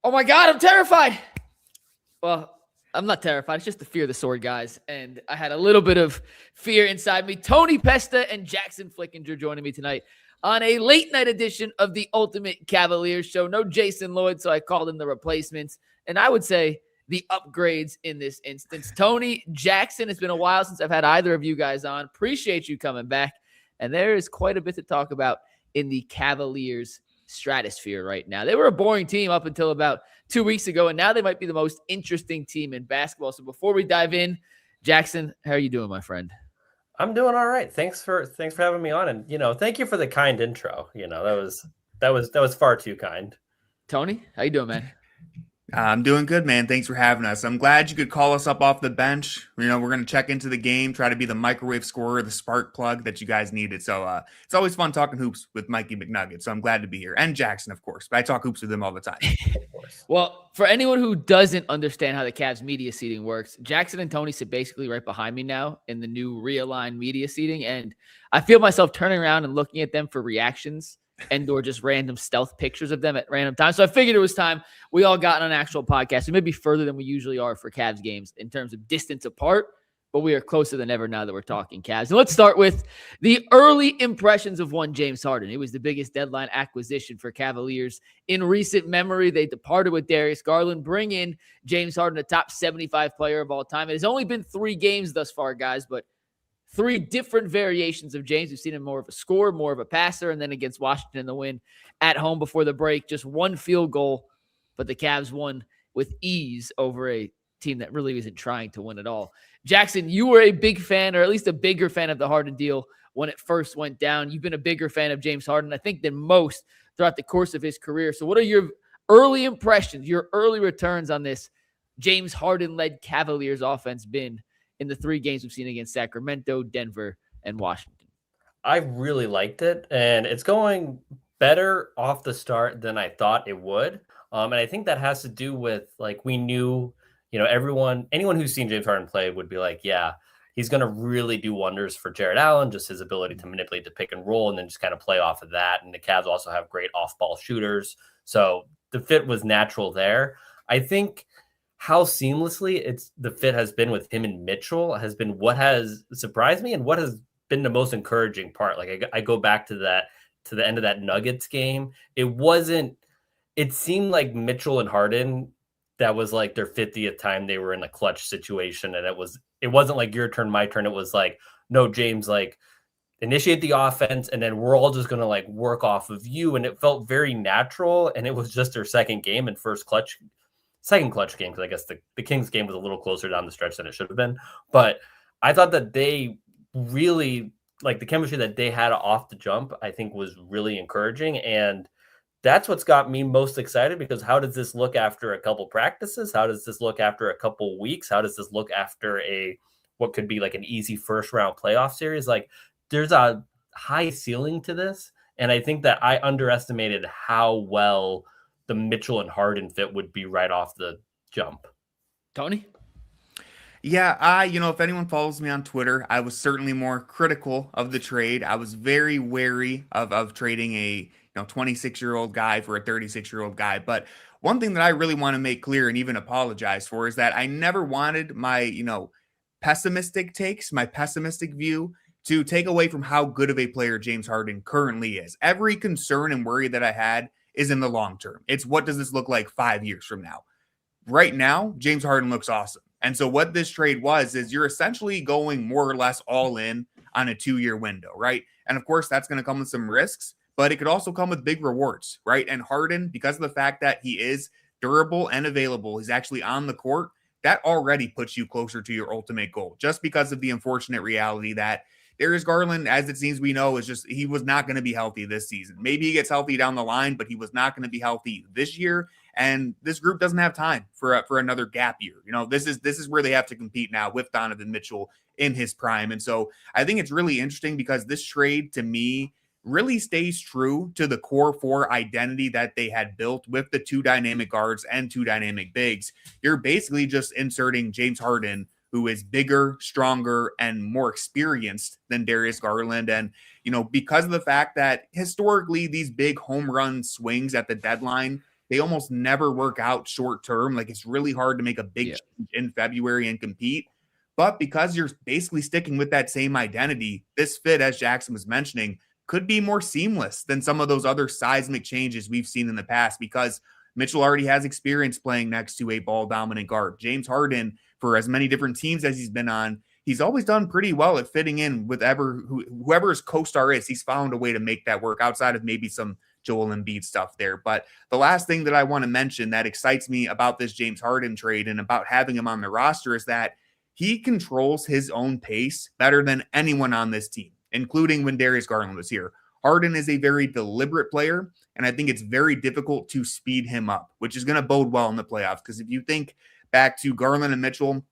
Oh my God, I'm terrified. Well, I'm not terrified. It's just the fear of the sword, guys. And I had a little bit of fear inside me. Tony Pesta and Jackson Flickinger joining me tonight on a late night edition of the Ultimate Cavaliers show. No Jason Lloyd, so I called in the replacements. And I would say the upgrades in this instance. Tony, Jackson, it's been a while since I've had either of you guys on. Appreciate you coming back. And there is quite a bit to talk about in the Cavaliers stratosphere right now. They were a boring team up until about 2 weeks ago, and now they might be the most interesting team in basketball. So before we dive in, Jackson, how are you doing, my friend? I'm doing all right. Thanks for having me on, and thank you for the kind intro. That was far too kind. Tony, how you doing, man? I'm doing good, man. Thanks for having us. I'm glad you could call us up off the bench. We're going to check into the game, try to be the microwave scorer, the spark plug that you guys needed. So it's always fun talking hoops with Mikey McNugget. So I'm glad to be here. And Jackson, of course. But I talk hoops with him all the time. Well, for anyone who doesn't understand how the Cavs media seating works, Jackson and Tony sit basically right behind me now in the new realigned media seating. And I feel myself turning around and looking at them for reactions and or just random stealth pictures of them at random times. So I figured it was time we all got on an actual podcast. We may be further than we usually are for Cavs games in terms of distance apart, but we are closer than ever now that we're talking Cavs. And let's start with the early impressions of one James Harden. It was the biggest deadline acquisition for Cavaliers in recent memory. They departed with Darius Garland, bring in James Harden, a top 75 player of all time. It has only been 3 games thus far, guys, but 3 different variations of James. We've seen him more of a scorer, more of a passer, and then against Washington in the win at home before the break, just 1 field goal, but the Cavs won with ease over a team that really isn't trying to win at all. Jackson, you were a big fan, or at least a bigger fan of the Harden deal when it first went down. You've been a bigger fan of James Harden, I think, than most throughout the course of his career. So what are your early impressions, your early returns on this James Harden-led Cavaliers offense been in the 3 games we've seen against Sacramento, Denver, and Washington? I really liked it, and it's going better off the start than I thought it would. And I think that has to do with, we knew, anyone who's seen James Harden play would be like, yeah, he's going to really do wonders for Jarrett Allen, just his ability to manipulate the pick and roll and then just kind of play off of that. And the Cavs also have great off-ball shooters. So the fit was natural there. I think how seamlessly the fit has been with him and Mitchell has been what has surprised me and what has been the most encouraging part. I go back to the end of that Nuggets game. It seemed like Mitchell and Harden, that was like their 50th time they were in a clutch situation. And it wasn't like your turn, my turn. It was like, no, James, initiate the offense and then we're all just going to work off of you. And it felt very natural. And it was just their second game and second clutch game, because I guess the Kings game was a little closer down the stretch than it should have been. But I thought that they really, the chemistry that they had off the jump, I think was really encouraging. And that's what's got me most excited, because how does this look after a couple practices? How does this look after a couple weeks? How does this look after what could be an easy first round playoff series? There's a high ceiling to this. And I think that I underestimated how well the Mitchell and Harden fit would be right off the jump. Tony? Yeah, if anyone follows me on Twitter, I was certainly more critical of the trade. I was very wary of trading a 26-year-old guy for a 36-year-old guy. But one thing that I really want to make clear and even apologize for is that I never wanted my, pessimistic takes, my pessimistic view to take away from how good of a player James Harden currently is. Every concern and worry that I had is in the long term. It's what does this look like 5 years from now? Right now, James Harden looks awesome. And so what this trade is you're essentially going more or less all in on a 2-year window, right? And of course, that's going to come with some risks, but it could also come with big rewards, right? And Harden, because of the fact that he is durable and available, he's actually on the court, that already puts you closer to your ultimate goal, just because of the unfortunate reality that Darius Garland, as it seems we know, he was not going to be healthy this season. Maybe he gets healthy down the line, but he was not going to be healthy this year. And this group doesn't have time for another gap year. This is where they have to compete now with Donovan Mitchell in his prime. And so I think it's really interesting because this trade, to me, really stays true to the core 4 identity that they had built with the 2 dynamic guards and 2 dynamic bigs. You're basically just inserting James Harden, who is bigger, stronger, and more experienced than Darius Garland. And, because of the fact that historically these big home run swings at the deadline they almost never work out short term. Like it's really hard to make a big change in February and compete. But because you're basically sticking with that same identity, this fit, as Jackson was mentioning, could be more seamless than some of those other seismic changes we've seen in the past, because Mitchell already has experience playing next to a ball dominant guard. James Harden, for as many different teams as he's been on, he's always done pretty well at fitting in with whoever his co-star is. He's found a way to make that work outside of maybe some Joel Embiid stuff there. But the last thing that I want to mention that excites me about this James Harden trade and about having him on the roster is that he controls his own pace better than anyone on this team, including when Darius Garland was here. Harden is a very deliberate player, and I think it's very difficult to speed him up, which is going to bode well in the playoffs. Because if you think back to Garland and Mitchell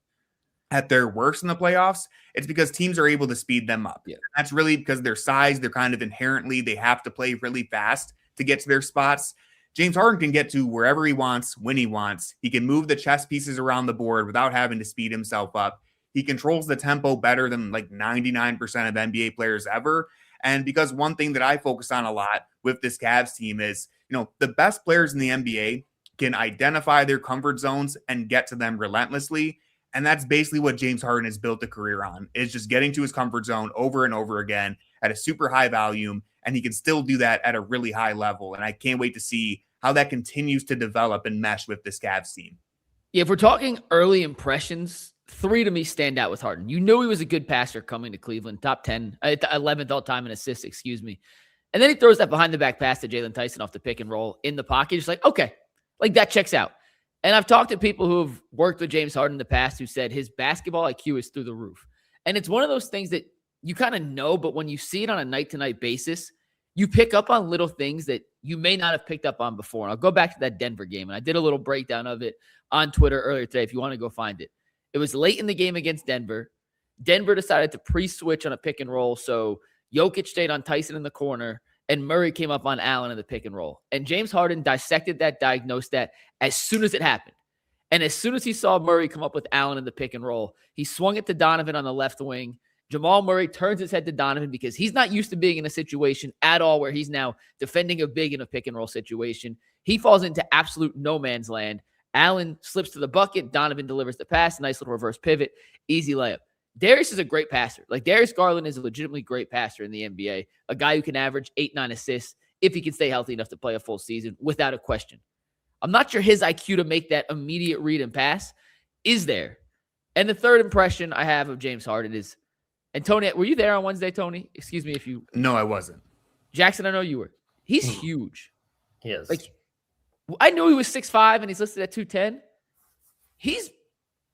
at their worst in the playoffs, it's because teams are able to speed them up. Yeah. That's really because their size, they're kind of inherently, they have to play really fast to get to their spots. James Harden can get to wherever he wants, when he wants. He can move the chess pieces around the board without having to speed himself up. He controls the tempo better than like 99% of NBA players ever. And because one thing that I focus on a lot with this Cavs team is, the best players in the NBA can identify their comfort zones and get to them relentlessly. And that's basically what James Harden has built a career on, is just getting to his comfort zone over and over again at a super high volume. And he can still do that at a really high level. And I can't wait to see how that continues to develop and mesh with this Cavs team. Yeah, if we're talking early impressions, 3 to me stand out with Harden. You knew he was a good passer coming to Cleveland, top 10, 11th all-time in assists, And then he throws that behind-the-back pass to Jalen Tyson off the pick and roll in the pocket. Just like, okay, like that checks out. And I've talked to people who have worked with James Harden in the past who said his basketball IQ is through the roof. And it's one of those things that you kind of know, but when you see it on a night-to-night basis, you pick up on little things that you may not have picked up on before. And I'll go back to that Denver game, and I did a little breakdown of it on Twitter earlier today if you want to go find it. It was late in the game against Denver. Denver decided to pre-switch on a pick and roll, so Jokic stayed on Tyson in the corner, and Murray came up on Allen in the pick and roll. And James Harden dissected that, diagnosed that as soon as it happened. And as soon as he saw Murray come up with Allen in the pick and roll, he swung it to Donovan on the left wing. Jamal Murray turns his head to Donovan because he's not used to being in a situation at all where he's now defending a big in a pick and roll situation. He falls into absolute no man's land. Allen slips to the bucket. Donovan delivers the pass. Nice little reverse pivot. Easy layup. Darius is a great passer. Like Darius Garland is a legitimately great passer in the NBA. A guy who can average 8-9 assists if he can stay healthy enough to play a full season without a question. I'm not sure his IQ to make that immediate read and pass is there. And the third impression I have of James Harden is, and Tony, were you there on Wednesday, Tony? Excuse me if you... No, I wasn't. Jackson, I know you were. He's huge. He is. Like, I knew he was 6'5", and he's listed at 210. He's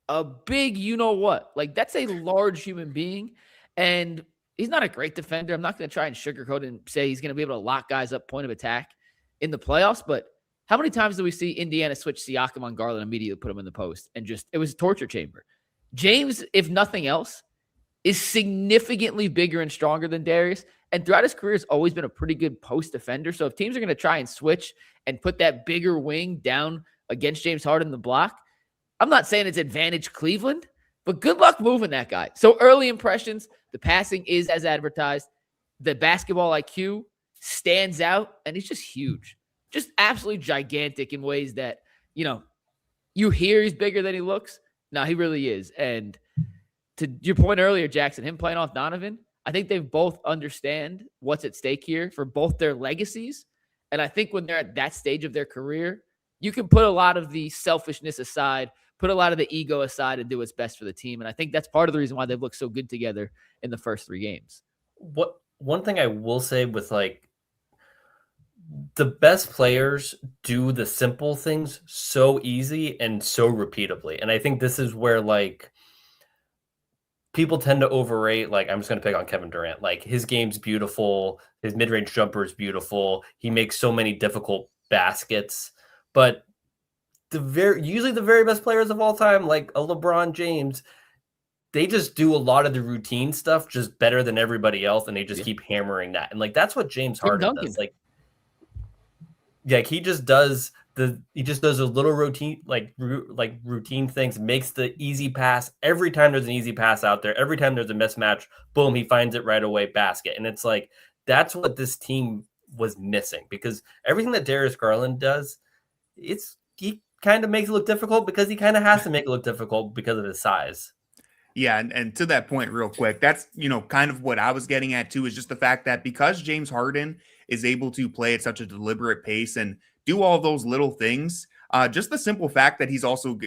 a big you-know-what. Like, that's a large human being, and he's not a great defender. I'm not going to try and sugarcoat and say he's going to be able to lock guys up point of attack in the playoffs, but how many times do we see Indiana switch Siakam on Garland and immediately put him in the post? And just, it was a torture chamber. James, if nothing else, is significantly bigger and stronger than Darius. And throughout his career has always been a pretty good post defender. So if teams are going to try and switch and put that bigger wing down against James Harden in the block, I'm not saying it's advantage Cleveland, but good luck moving that guy. So early impressions, the passing is as advertised. The basketball IQ stands out, and he's just huge. Just absolutely gigantic in ways that, you hear he's bigger than he looks. No, he really is. And to your point earlier, Jackson, him playing off Donovan, I think they both understand what's at stake here for both their legacies. And I think when they're at that stage of their career, you can put a lot of the selfishness aside, put a lot of the ego aside, and do what's best for the team. And I think that's part of the reason why they've looked so good together in the first 3 games. One thing I will say with the best players do the simple things so easy and so repeatably. And I think this is where people tend to overrate, I'm just going to pick on Kevin Durant. His game's beautiful. His mid-range jumper is beautiful. He makes so many difficult baskets. But usually the very best players of all time, like a LeBron James, they just do a lot of the routine stuff just better than everybody else, and they just keep hammering that. And that's what James Harden does. He just does a little routine, routine things, makes the easy pass. Every time there's an easy pass out there, every time there's a mismatch, boom, he finds it right away, basket. And it's that's what this team was missing, because everything that Darius Garland does he kind of makes it look difficult because he kind of has to make it look difficult because of his size. Yeah, and to that point, real quick, that's, kind of what I was getting at too, is just the fact that because James Harden is able to play at such a deliberate pace and do all those little things, just the simple fact that he's also,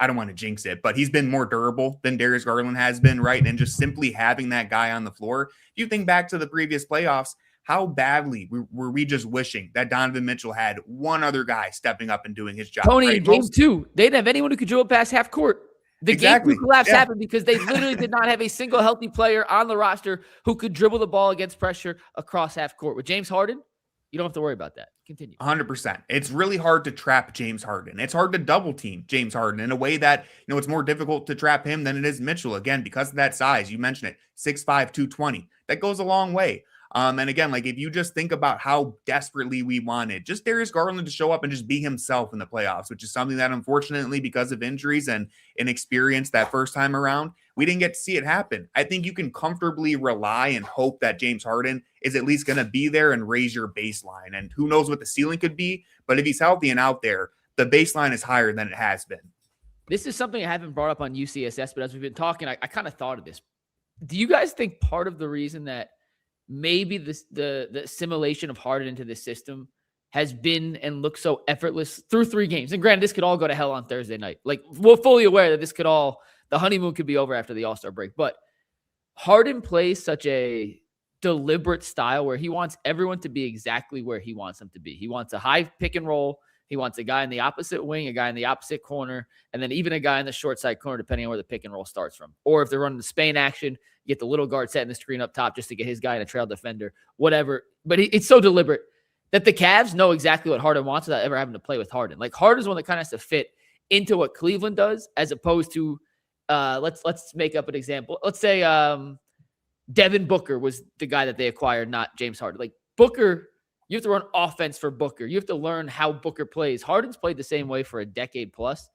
I don't want to jinx it, but he's been more durable than Darius Garland has been, right? And just simply having that guy on the floor. You think back to the previous playoffs, how badly were we just wishing that Donovan Mitchell had one other guy stepping up and doing his job? Tony, right? in game 2, they didn't have anyone who could dribble past half court. The Exactly. game 2 collapse Yeah. happened because they literally did not have a single healthy player on the roster who could dribble the ball against pressure across half court. With James Harden, you don't have to worry about that. Continue. 100%. It's really hard to trap James Harden. It's hard to double team James Harden in a way that, it's more difficult to trap him than it is Mitchell. Again, because of that size, you mentioned it, 6'5", 220. That goes a long way. And again, like if you just think about how desperately we wanted just Darius Garland to show up and just be himself in the playoffs, which is something that unfortunately because of injuries and inexperience that first time around, we didn't get to see it happen. I think you can comfortably rely and hope that James Harden is at least going to be there and raise your baseline. And who knows what the ceiling could be, but if he's healthy and out there, the baseline is higher than it has been. This is something I haven't brought up on UCSS, but as we've been talking, I kind of thought of this. Do you guys think part of the reason that maybe the assimilation of Harden into this system has been and looks so effortless through 3 games? And granted, this could all go to hell on Thursday night. Like, we're fully aware that the honeymoon could be over after the All-Star break. But Harden plays such a deliberate style where he wants everyone to be exactly where he wants them to be. He wants a high pick and roll. He wants a guy in the opposite wing, a guy in the opposite corner, and then even a guy in the short side corner, depending on where the pick and roll starts from. Or if they're running the Spain action, you get the little guard setting the screen up top just to get his guy in a trail defender, whatever. But it's so deliberate that the Cavs know exactly what Harden wants without ever having to play with Harden. Like, Harden's one that kind of has to fit into what Cleveland does, as opposed to let's make up an example. Let's say Devin Booker was the guy that they acquired, not James Harden. Like, Booker, you have to run offense for Booker. You have to learn how Booker plays. Harden's played the same way for a decade plus.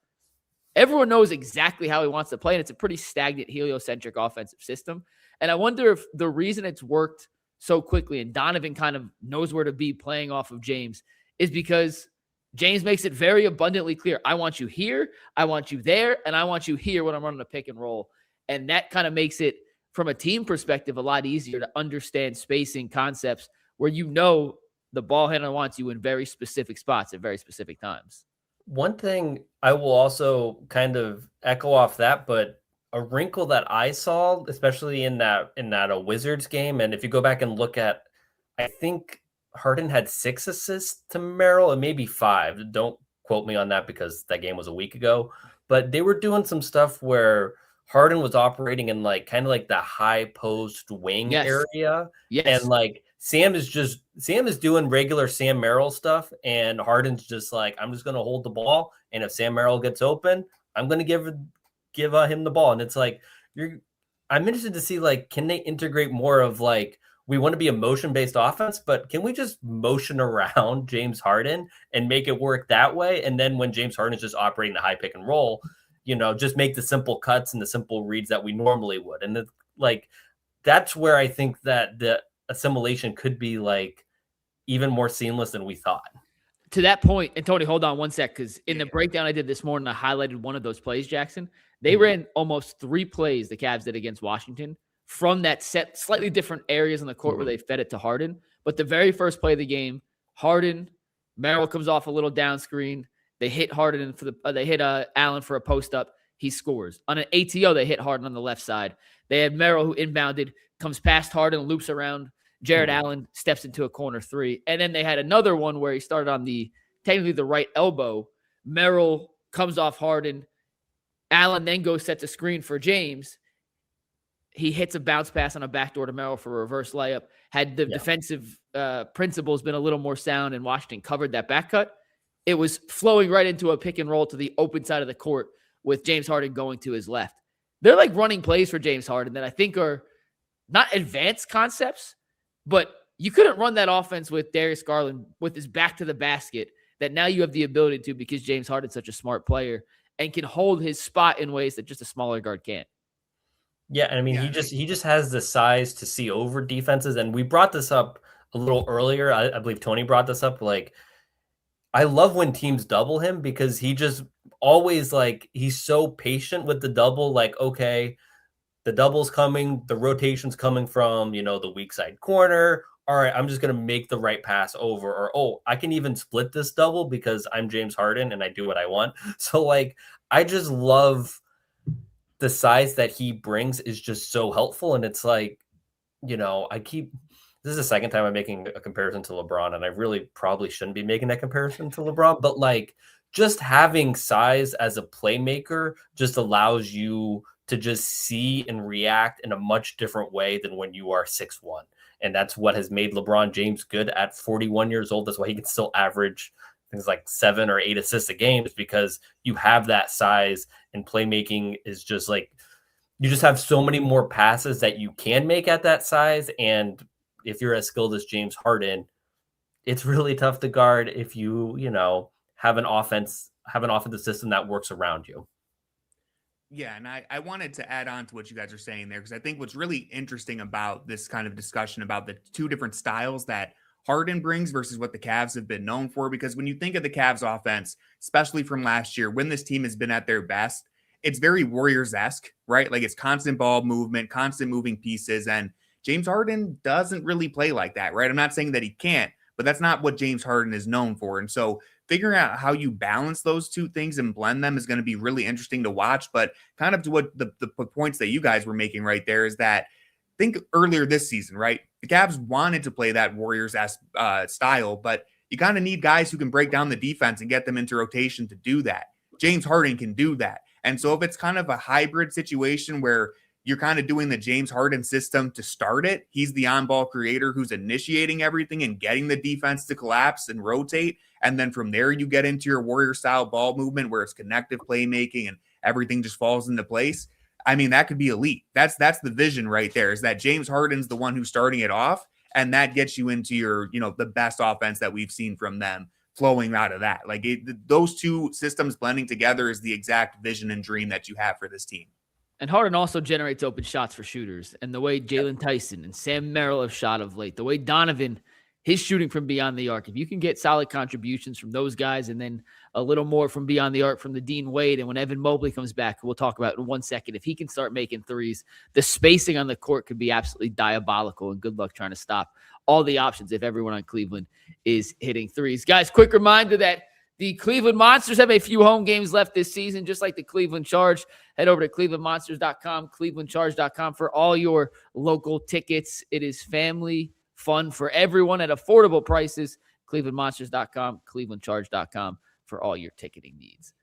Everyone knows exactly how he wants to play, and it's a pretty stagnant, heliocentric offensive system. And I wonder if the reason it's worked so quickly and Donovan kind of knows where to be playing off of James is because James makes it very abundantly clear. I want you here, I want you there, and I want you here when I'm running a pick and roll. And that kind of makes it, from a team perspective, a lot easier to understand spacing concepts where the ball handler wants you in very specific spots at very specific times. One thing I will also kind of echo off that, but a wrinkle that I saw, especially in that Wizards game, and if you go back and look at, I think Harden had 6 assists to Merrill and maybe 5. Don't quote me on that because that game was a week ago. But they were doing some stuff where Harden was operating in kind of the high post wing area. Yes. And Sam is doing regular Sam Merrill stuff, and Harden's just I'm just going to hold the ball, and if Sam Merrill gets open, I'm going to give him the ball. And it's I'm interested to see can they integrate more of we want to be a motion-based offense, but can we just motion around James Harden and make it work that way? And then when James Harden is just operating the high pick and roll, just make the simple cuts and the simple reads that we normally would. And that's where I think that the assimilation could be even more seamless than we thought. To that point, and Tony, hold on one sec, because in the breakdown I did this morning, I highlighted one of those plays, Jackson. They ran almost 3 plays the Cavs did against Washington from that set, slightly different areas on the court where they fed it to Harden. But the very first play of the game, Merrill comes off a little down screen. They hit Harden they hit Allen for a post up. He scores. On an ATO, they hit Harden on the left side. They had Merrill who inbounded, comes past Harden, loops around. Jarrett Allen steps into a corner 3. And then they had another one where he started on technically the right elbow. Merrill comes off Harden. Allen then goes sets a screen for James. He hits a bounce pass on a backdoor to Merrill for a reverse layup. Had the defensive principles been a little more sound and Washington covered that back cut, it was flowing right into a pick and roll to the open side of the court with James Harden going to his left. They're running plays for James Harden that I think are not advanced concepts, but you couldn't run that offense with Darius Garland with his back to the basket that now you have the ability to because James Harden's such a smart player and can hold his spot in ways that just a smaller guard can't. Yeah, and I mean, he just has the size to see over defenses, and we brought this up a little earlier. I believe Tony brought this up. I love when teams double him because he just always like he's so patient with the double. Like, okay, the double's coming, the rotation's coming from, the weak side corner. All right, I'm just going to make the right pass over. Or, oh, I can even split this double because I'm James Harden and I do what I want. So, like, I just love the size that he brings is just so helpful. And it's like, this is the second time I'm making a comparison to LeBron, and I really probably shouldn't be making that comparison to LeBron, but like just having size as a playmaker just allows you to just see and react in a much different way than when you are 6'1". And that's what has made LeBron James good at 41 years old. That's why he can still average things like 7 or 8 assists a game, is because you have that size, and playmaking is just like, you just have so many more passes that you can make at that size. And if you're as skilled as James Harden, it's really tough to guard if you have an offensive system that works around you. Yeah, and I wanted to add on to what you guys are saying there, because I think what's really interesting about this kind of discussion about the two different styles that Harden brings versus what the Cavs have been known for, because when you think of the Cavs offense, especially from last year, when this team has been at their best, it's very Warriors-esque, right? Like it's constant ball movement, constant moving pieces, and James Harden doesn't really play like that, right? I'm not saying that he can't, but that's not what James Harden is known for. And so figuring out how you balance those two things and blend them is going to be really interesting to watch. But kind of to what the points that you guys were making right there is that, think earlier this season, right? The Cavs wanted to play that Warriors-esque style, but you kind of need guys who can break down the defense and get them into rotation to do that. James Harden can do that. And so if it's kind of a hybrid situation where you're kind of doing the James Harden system to start it, he's the on-ball creator who's initiating everything and getting the defense to collapse and rotate. And then from there, you get into your Warrior-style ball movement where it's connective playmaking and everything just falls into place. I mean, that could be elite. That's the vision right there, is that James Harden's the one who's starting it off, and that gets you into your, the best offense that we've seen from them flowing out of that. Like those two systems blending together is the exact vision and dream that you have for this team. And Harden also generates open shots for shooters. And the way Jalen Tyson and Sam Merrill have shot of late, the way Donovan, his shooting from beyond the arc, if you can get solid contributions from those guys and then a little more from beyond the arc from the Dean Wade, and when Evan Mobley comes back, we'll talk about in 1 second, if he can start making threes, the spacing on the court could be absolutely diabolical, and good luck trying to stop all the options if everyone on Cleveland is hitting threes. Guys, quick reminder that the Cleveland Monsters have a few home games left this season, just like the Cleveland Charge. Head over to clevelandmonsters.com, clevelandcharge.com for all your local tickets. It is family fun for everyone at affordable prices. clevelandmonsters.com, clevelandcharge.com for all your ticketing needs.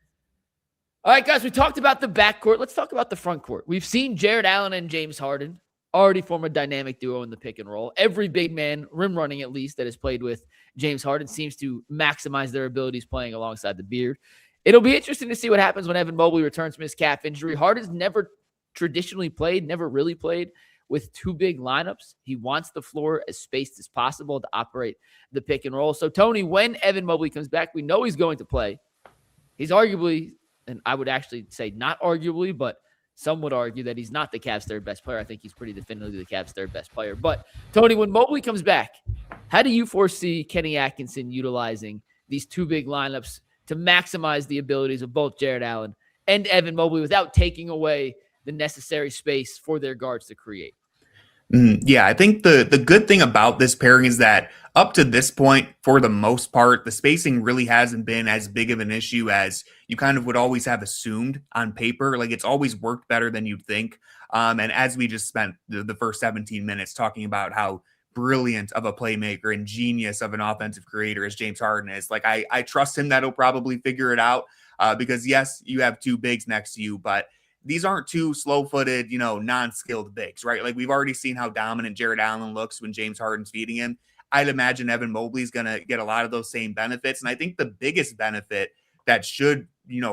All right, guys, we talked about the backcourt. Let's talk about the front court. We've seen Jarrett Allen and James Harden already form a dynamic duo in the pick and roll. Every big man, rim running at least, that has played with James Harden seems to maximize their abilities playing alongside the Beard. It'll be interesting to see what happens when Evan Mobley returns from his calf injury. Harden's never traditionally played, never really played with two big lineups. He wants the floor as spaced as possible to operate the pick and roll. So, Tony, when Evan Mobley comes back, we know he's going to play. He's arguably, and I would actually say not arguably, but some would argue that he's not the Cavs' third best player. I think he's pretty definitively the Cavs' third best player. But, Tony, when Mobley comes back, how do you foresee Kenny Atkinson utilizing these two big lineups to maximize the abilities of both Jarrett Allen and Evan Mobley without taking away the necessary space for their guards to create? Yeah, I think the good thing about this pairing is that up to this point, for the most part, the spacing really hasn't been as big of an issue as you kind of would always have assumed on paper. Like, it's always worked better than you'd think. And as we just spent the first 17 minutes talking about how brilliant of a playmaker and genius of an offensive creator as James Harden is, like, I trust him that he'll probably figure it out because, yes, you have two bigs next to you, but these aren't two slow-footed, non-skilled bigs, right? Like, we've already seen how dominant Jarrett Allen looks when James Harden's feeding him. I'd imagine Evan Mobley's going to get a lot of those same benefits. And I think the biggest benefit that should,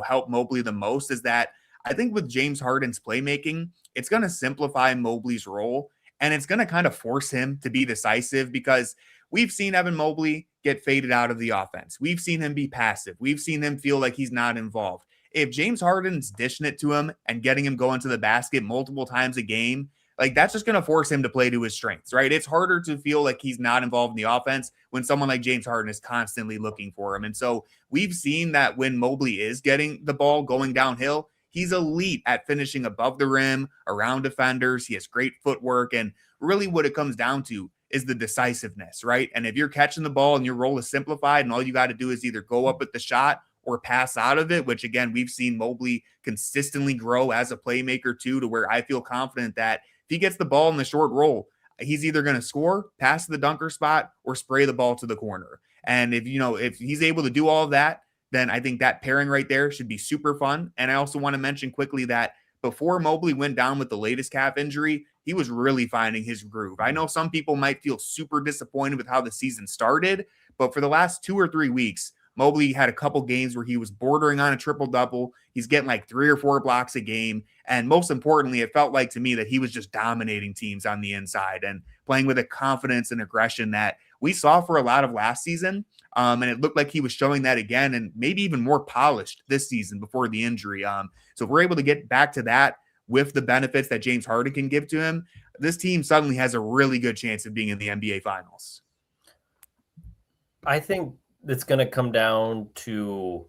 help Mobley the most is that I think with James Harden's playmaking, it's going to simplify Mobley's role, and it's going to kind of force him to be decisive, because we've seen Evan Mobley get faded out of the offense. We've seen him be passive. We've seen him feel like he's not involved. If James Harden's dishing it to him and getting him going to the basket multiple times a game, like that's just going to force him to play to his strengths, right? It's harder to feel like he's not involved in the offense when someone like James Harden is constantly looking for him. And so we've seen that when Mobley is getting the ball going downhill, he's elite at finishing above the rim, around defenders. He has great footwork. And really what it comes down to is the decisiveness, right? And if you're catching the ball and your role is simplified and all you got to do is either go up with the shot or pass out of it, which again, we've seen Mobley consistently grow as a playmaker too, to where I feel confident that if he gets the ball in the short roll, he's either going to score, pass to the dunker spot, or spray the ball to the corner. And if he's able to do all of that, then I think that pairing right there should be super fun. And I also want to mention quickly that before Mobley went down with the latest calf injury, he was really finding his groove. I know some people might feel super disappointed with how the season started, but for the last 2 or 3 weeks, Mobley had a couple games where he was bordering on a triple-double. He's getting like 3 or 4 blocks a game. And most importantly, it felt like to me that he was just dominating teams on the inside and playing with a confidence and aggression that we saw for a lot of last season. And it looked like he was showing that again and maybe even more polished this season before the injury. So if we're able to get back to that with the benefits that James Harden can give to him, this team suddenly has a really good chance of being in the NBA Finals. I think it's going to come down to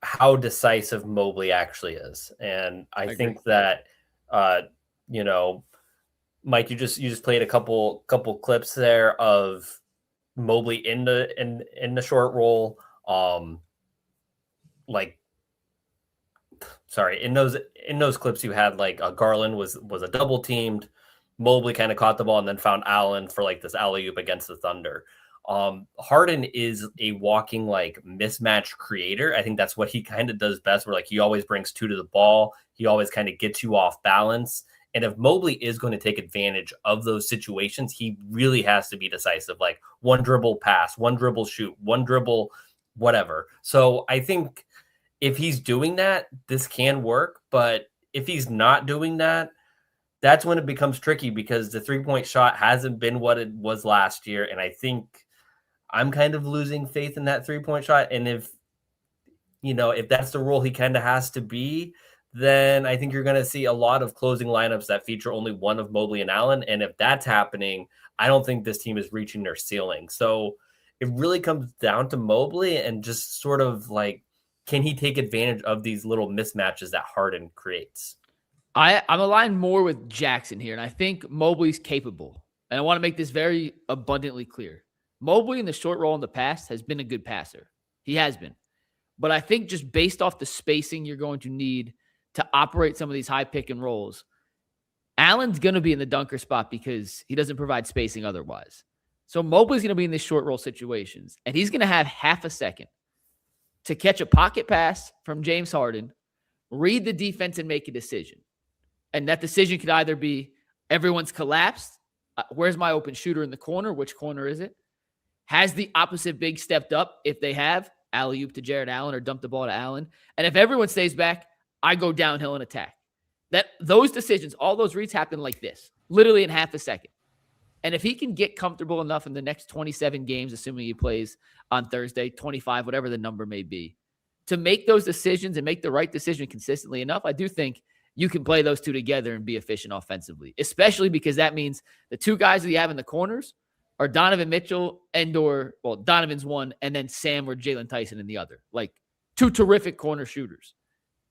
how decisive Mobley actually is. And I think that, Mike, you just played a couple clips there of Mobley in the short roll. In those clips you had like Garland was a double teamed. Mobley kind of caught the ball and then found Allen for like this alley-oop against the Thunder. Harden is a walking like mismatch creator. I think that's what he kind of does best, where like he always brings 2 to the ball. He always kind of gets you off balance. And if Mobley is going to take advantage of those situations, he really has to be decisive, like 1 dribble pass, 1 dribble shoot, 1 dribble, whatever. So I think if he's doing that, this can work. But if he's not doing that, that's when it becomes tricky, because the 3-point shot hasn't been what it was last year. And I think I'm kind of losing faith in that 3-point shot. And if that's the role he kind of has to be, then I think you're going to see a lot of closing lineups that feature only one of Mobley and Allen. And if that's happening, I don't think this team is reaching their ceiling. So it really comes down to Mobley and just sort of like, can he take advantage of these little mismatches that Harden creates? I'm aligned more with Jackson here, and I think Mobley's capable. And I want to make this very abundantly clear. Mobley in the short roll in the past has been a good passer. He has been. But I think just based off the spacing you're going to need to operate some of these high pick and rolls, Allen's going to be in the dunker spot because he doesn't provide spacing otherwise. So Mobley's going to be in these short roll situations, and he's going to have half a second to catch a pocket pass from James Harden, read the defense, and make a decision. And that decision could either be everyone's collapsed. Where's my open shooter in the corner? Which corner is it? Has the opposite big stepped up? If they have, alley-oop to Jarrett Allen or dump the ball to Allen. And if everyone stays back, I go downhill and attack. Those decisions, all those reads happen like this, literally in half a second. And if he can get comfortable enough in the next 27 games, assuming he plays on Thursday, 25, whatever the number may be, to make those decisions and make the right decision consistently enough, I do think you can play those two together and be efficient offensively, especially because that means the 2 guys that you have in the corners are Donovan Mitchell Donovan's one, and then Sam or Jalen Tyson in the other. Like 2 terrific corner shooters.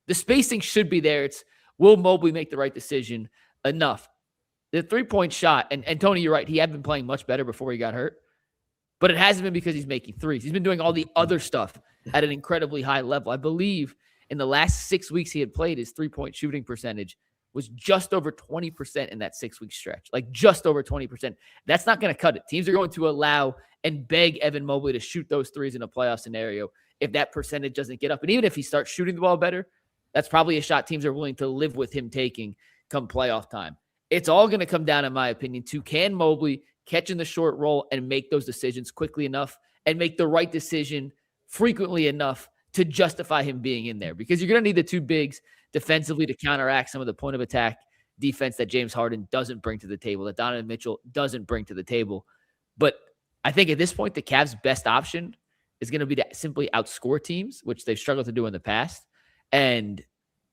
The spacing should be there. It's will Mobley make the right decision enough? The 3-point shot, and Tony, you're right, he had been playing much better before he got hurt, but it hasn't been because he's making threes. He's been doing all the other stuff at an incredibly high level. I believe in the last 6 weeks he had played, his 3-point shooting percentage was just over 20% in that 6-week stretch, like just over 20%. That's not going to cut it. Teams are going to allow and beg Evan Mobley to shoot those threes in a playoff scenario if that percentage doesn't get up. And even if he starts shooting the ball better, that's probably a shot teams are willing to live with him taking come playoff time. It's all going to come down, in my opinion, to can Mobley catch in the short roll and make those decisions quickly enough and make the right decision frequently enough to justify him being in there, because you're going to need the 2 bigs defensively to counteract some of the point of attack defense that James Harden doesn't bring to the table, that Donovan Mitchell doesn't bring to the table. But I think at this point, the Cavs' best option is going to be to simply outscore teams, which they've struggled to do in the past, and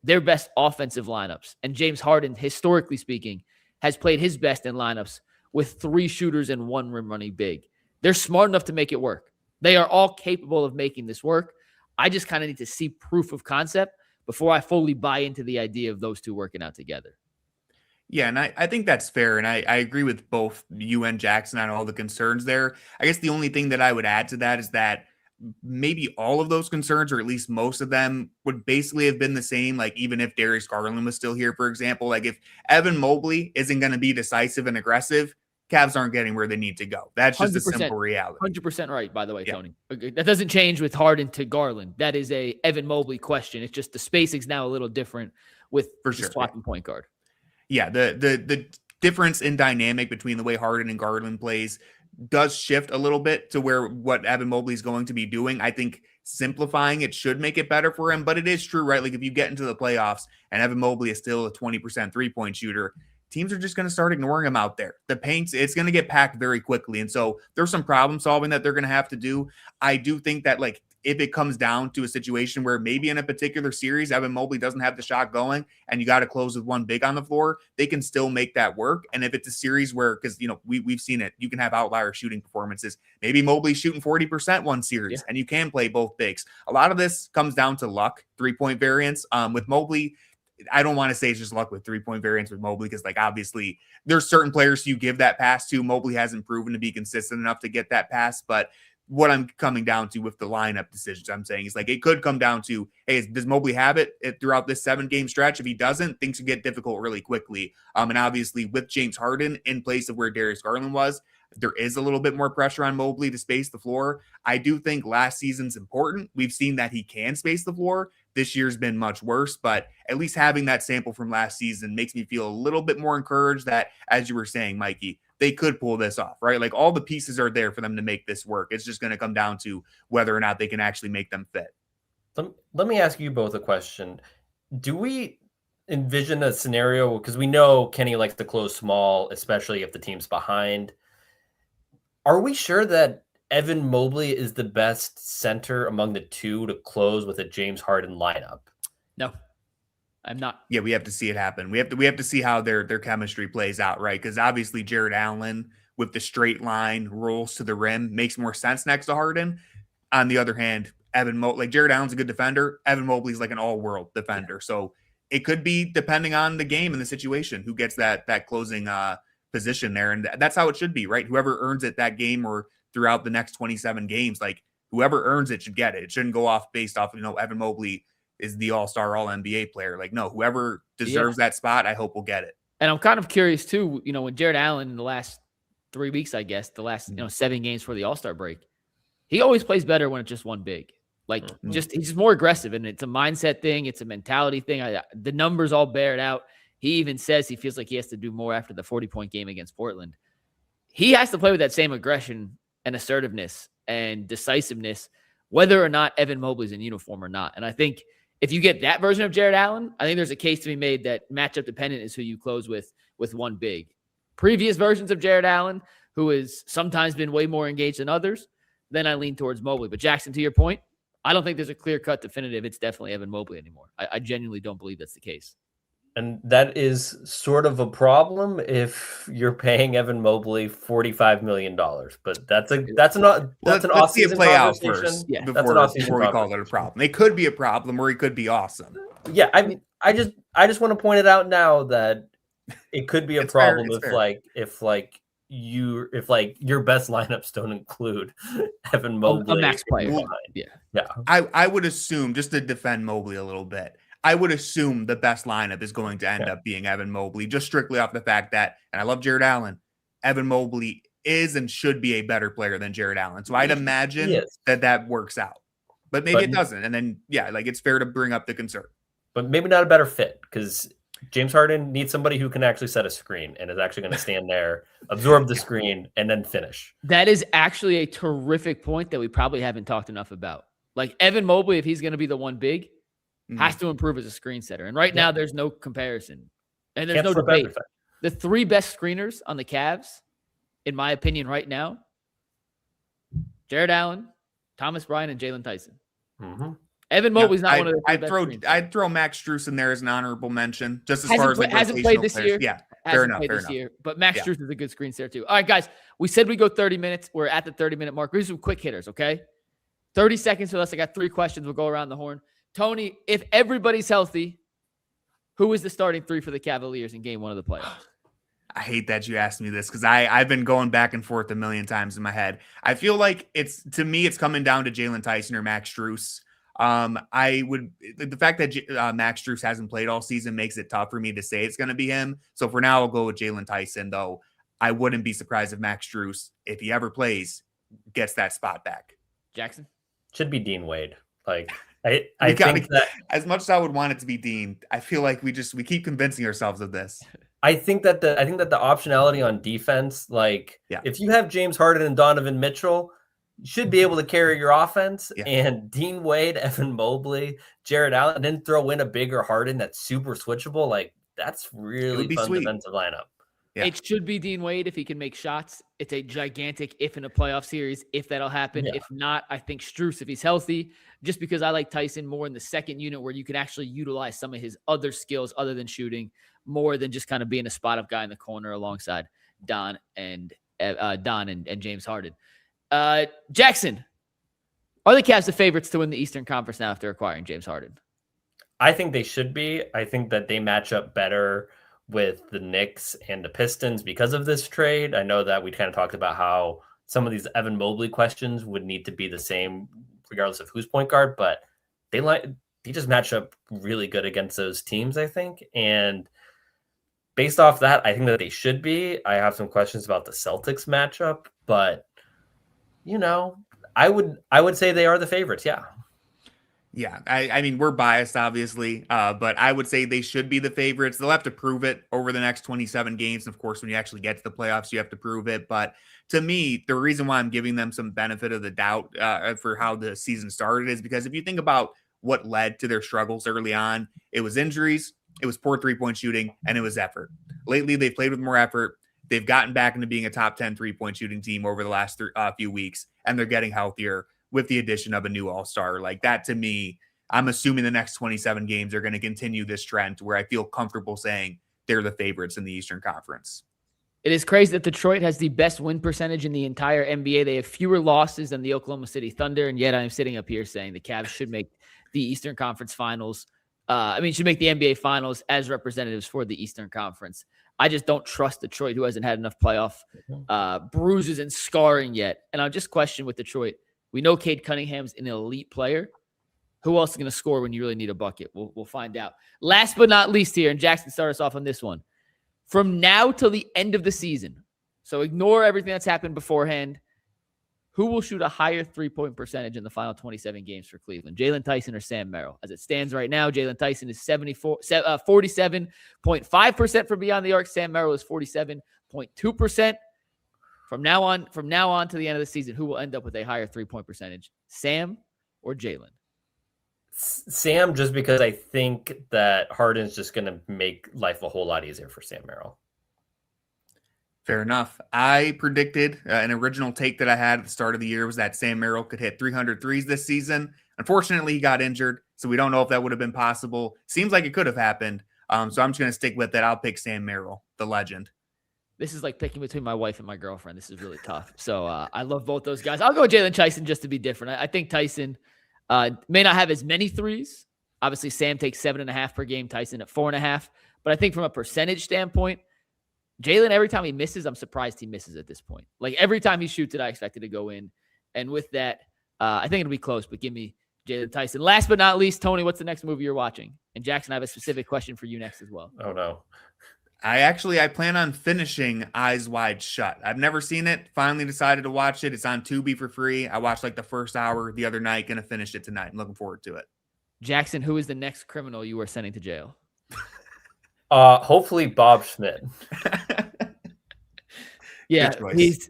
their best offensive lineups. And James Harden, historically speaking, has played his best in lineups with 3 shooters and 1 rim running big. They're smart enough to make it work. They are all capable of making this work. I just kind of need to see proof of concept before I fully buy into the idea of those two working out together. Yeah, and I think that's fair. And I agree with both you and Jackson on all the concerns there. I guess the only thing that I would add to that is that maybe all of those concerns, or at least most of them, would basically have been the same. Like, even if Darius Garland was still here, for example, like if Evan Mobley isn't going to be decisive and aggressive, Cavs aren't getting where they need to go. That's just a simple reality. 100% right, by the way, Tony. That doesn't change with Harden to Garland. That is a Evan Mobley question. It's just the spacing's now a little different with the swapping point guard. Yeah, the difference in dynamic between the way Harden and Garland plays does shift a little bit to where what Evan Mobley is going to be doing. I think simplifying it should make it better for him, but it is true, right? Like if you get into the playoffs and Evan Mobley is still a 20% 3-point shooter, teams are just going to start ignoring him out there. The paint, it's going to get packed very quickly. And so there's some problem solving that they're going to have to do. I do think that, like, if it comes down to a situation where maybe in a particular series, Evan Mobley doesn't have the shot going and you got to close with 1 big on the floor, they can still make that work. And if it's a series where, because, we've seen it, you can have outlier shooting performances. Maybe Mobley's shooting 40% one series and you can play both bigs. A lot of this comes down to luck, 3-point variance. With Mobley, I don't want to say it's just luck with 3-point variance with Mobley, because, like, obviously there's certain players you give that pass to. Mobley hasn't proven to be consistent enough to get that pass, but what I'm coming down to with the lineup decisions, I'm saying, is like it could come down to, hey, does Mobley have it throughout this 7-game stretch? If he doesn't, things could get difficult really quickly. And obviously with James Harden in place of where Darius Garland was, there is a little bit more pressure on Mobley to space the floor. I do think last season's important. We've seen that he can space the floor. This year's been much worse, but at least having that sample from last season makes me feel a little bit more encouraged that, as you were saying, Mikey, they could pull this off, right? Like, all the pieces are there for them to make this work. It's just going to come down to whether or not they can actually make them fit. Let me ask you both a question. Do we envision a scenario, because we know Kenny likes to close small, especially if the team's behind. Are we sure that Evan Mobley is the best center among the two to close with a James Harden lineup? No, I'm not. Yeah, we have to see it happen. We have to see how their chemistry plays out, right? Because obviously Jarrett Allen with the straight line rolls to the rim makes more sense next to Harden. On the other hand, Jarrett Allen's a good defender. Evan Mobley's like an all-world defender. So it could be, depending on the game and the situation, who gets that closing position there. And that's how it should be, right? Whoever earns it that game or throughout the next 27 games, like, whoever earns it should get it. It shouldn't go off based off, Evan Mobley is the all-star, all-NBA player. Like, no, whoever deserves that spot, I hope will get it. And I'm kind of curious too, when Jarrett Allen in the last 3 weeks, I guess, the last 7 games for the All-Star break, he always plays better when it's just one big. Like, he's just more aggressive, and it's a mindset thing. It's a mentality thing. The numbers all bear it out. He even says he feels like he has to do more after the 40-point game against Portland. He has to play with that same aggression and assertiveness and decisiveness, whether or not Evan Mobley's in uniform or not. And I think if you get that version of Jarrett Allen, I think there's a case to be made that matchup dependent is who you close with one big. Previous versions of Jarrett Allen, who has sometimes been way more engaged than others, then I lean towards Mobley. But Jackson, to your point, I don't think there's a clear-cut definitive it's definitely Evan Mobley anymore. I genuinely don't believe that's the case. And that is sort of a problem if you're paying Evan Mobley $45 million. But that's an off-season play out conversation. first Before we call it a problem. It could be a problem, or he could be awesome. Yeah, I mean, I just want to point it out now that it could be a problem if your best lineups don't include Evan Mobley, a max player. Yeah. I would assume, just to defend Mobley a little bit, I would assume the best lineup is going to end up being Evan Mobley, just strictly off the fact that, and I love Jarrett Allen, Evan Mobley is and should be a better player than Jarrett Allen. So I'd imagine that works out. But maybe it doesn't. And then, it's fair to bring up the concern. But maybe not a better fit, because James Harden needs somebody who can actually set a screen and is actually going to stand there, absorb the screen, and then finish. That is actually a terrific point that we probably haven't talked enough about. Like, Evan Mobley, if he's going to be the one big, has to improve as a screen setter. And right now, there's no comparison. And there's no debate. The 3 best screeners on the Cavs, in my opinion, right now, Jarrett Allen, Thomas Bryant, and Jalen Tyson. Mm-hmm. Evan Mobley's not one of the I'd throw Max Strus in there as an honorable mention, just as far as like hasn't played this players. year. hasn't played this year, but Max Strus is a good screen share too. All right, guys, we said we go 30 minutes. We're at the 30-minute mark. We're some quick hitters, okay? 30 seconds or less. I got 3 questions. We'll go around the horn. Tony, if everybody's healthy, who is the starting 3 for the Cavaliers in game 1 of the playoffs? I hate that you asked me this because I've been going back and forth a million times in my head. I feel like it's coming down to Jalen Tyson or Max Strus. The fact that Max Strus hasn't played all season makes it tough for me to say it's going to be him. So for now, I'll go with Jalen Tyson, though I wouldn't be surprised if Max Strus, if he ever plays, gets that spot back. Jackson? Should be Dean Wade. Like, I think that as much as I would want it to be Dean, I feel like we keep convincing ourselves of this. I think that the optionality on defense, if you have James Harden and Donovan Mitchell, you should be able to carry your offense. Yeah. And Dean Wade, Evan Mobley, Jarrett Allen, and then throw in a bigger Harden that's super switchable. Like, that's really fun defensive lineup. Yeah. It should be Dean Wade if he can make shots. It's a gigantic if in a playoff series, if that'll happen. Yeah. If not, I think Strus if he's healthy, just because I like Tyson more in the second unit where you can actually utilize some of his other skills other than shooting more than just kind of being a spot-up guy in the corner alongside Don and James Harden. Jackson, are the Cavs the favorites to win the Eastern Conference now after acquiring James Harden? I think they should be. I think that they match up better with the Knicks and the Pistons because of this trade. I know that we kind of talked about how some of these Evan Mobley questions would need to be the same regardless of who's point guard, but they just match up really good against those teams, I think. And based off that, I think that they should be. I have some questions about the Celtics matchup, but I would say they are the favorites. Yeah. Yeah, I mean, we're biased, obviously, but I would say they should be the favorites. They'll have to prove it over the next 27 games. Of course, when you actually get to the playoffs, you have to prove it. But to me, the reason why I'm giving them some benefit of the doubt for how the season started is because if you think about what led to their struggles early on, it was injuries, it was poor three-point shooting, and it was effort. Lately, they've played with more effort. They've gotten back into being a top 10 three-point shooting team over the last few weeks, and they're getting healthier with the addition of a new all-star. Like that, to me, I'm assuming the next 27 games are going to continue this trend to where I feel comfortable saying they're the favorites in the Eastern Conference. It is crazy that Detroit has the best win percentage in the entire NBA. They have fewer losses than the Oklahoma City Thunder, and yet I'm sitting up here saying the Cavs should make the Eastern Conference Finals. Should make the NBA Finals as representatives for the Eastern Conference. I just don't trust Detroit, who hasn't had enough playoff bruises and scarring yet. And I'll just question with Detroit. We know Cade Cunningham's an elite player. Who else is going to score when you really need a bucket? We'll find out. Last but not least here, and Jackson, start us off on this one. From now till the end of the season, so ignore everything that's happened beforehand, who will shoot a higher three-point percentage in the final 27 games for Cleveland? Jalen Tyson or Sam Merrill? As it stands right now, Jalen Tyson is 47.5% from beyond the arc. Sam Merrill is 47.2%. From now on to the end of the season, who will end up with a higher three-point percentage, Sam or Jalen? Sam, just because I think that Harden's just going to make life a whole lot easier for Sam Merrill. Fair enough. I predicted an original take that I had at the start of the year was that Sam Merrill could hit 300 threes this season. Unfortunately, he got injured, so we don't know if that would have been possible. Seems like it could have happened. So I'm just going to stick with it. I'll pick Sam Merrill, the legend. This is like picking between my wife and my girlfriend. This is really tough. So I love both those guys. I'll go with Jalen Tyson just to be different. I think Tyson may not have as many threes. Obviously, Sam takes 7.5 per game, Tyson at 4.5. But I think from a percentage standpoint, Jalen, every time he misses, I'm surprised he misses at this point. Like every time he shoots it, I expect it to go in. And with that, I think it'll be close, but give me Jalen Tyson. Last but not least, Tony, what's the next movie you're watching? And Jackson, I have a specific question for you next as well. Oh, no. I plan on finishing Eyes Wide Shut. I've never seen it. Finally decided to watch it. It's on Tubi for free. I watched like the first hour the other night. Gonna finish it tonight. I'm looking forward to it. Jackson, who is the next criminal you are sending to jail? Hopefully Bob Schmidt. Yeah, he's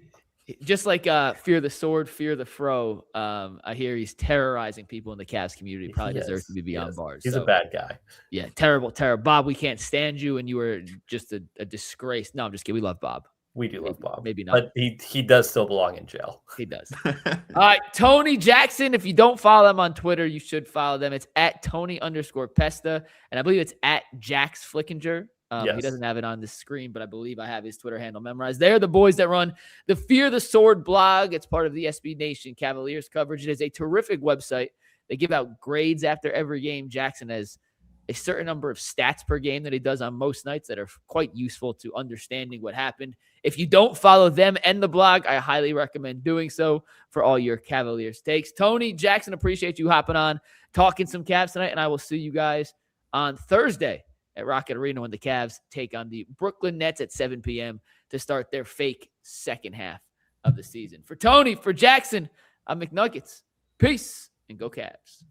just like Fear the Sword, Fear the Fro. I hear he's terrorizing people in the Cavs community. Probably deserves to be beyond bars. He's a bad guy. Yeah, terrible. Bob, we can't stand you, and you were just a disgrace. No, I'm just kidding. We love Bob. We do love Bob. Maybe not. But he does still belong in jail. He does. All right, Tony Jackson. If you don't follow them on Twitter, you should follow them. It's at Tony_Pesta. And I believe it's at Jax Flickinger. He Yes. doesn't have it on the screen, but I believe I have his Twitter handle memorized. They're the boys that run the Fear the Sword blog. It's part of the SB Nation Cavaliers coverage. It is a terrific website. They give out grades after every game. Jackson has a certain number of stats per game that he does on most nights that are quite useful to understanding what happened. If you don't follow them and the blog, I highly recommend doing so for all your Cavaliers takes. Tony, Jackson, appreciate you hopping on, talking some Cavs tonight, and I will see you guys on Thursday at Rocket Arena when the Cavs take on the Brooklyn Nets at 7 p.m. to start their fake second half of the season. For Tony, for Jackson, I'm McNuggets. Peace and go Cavs.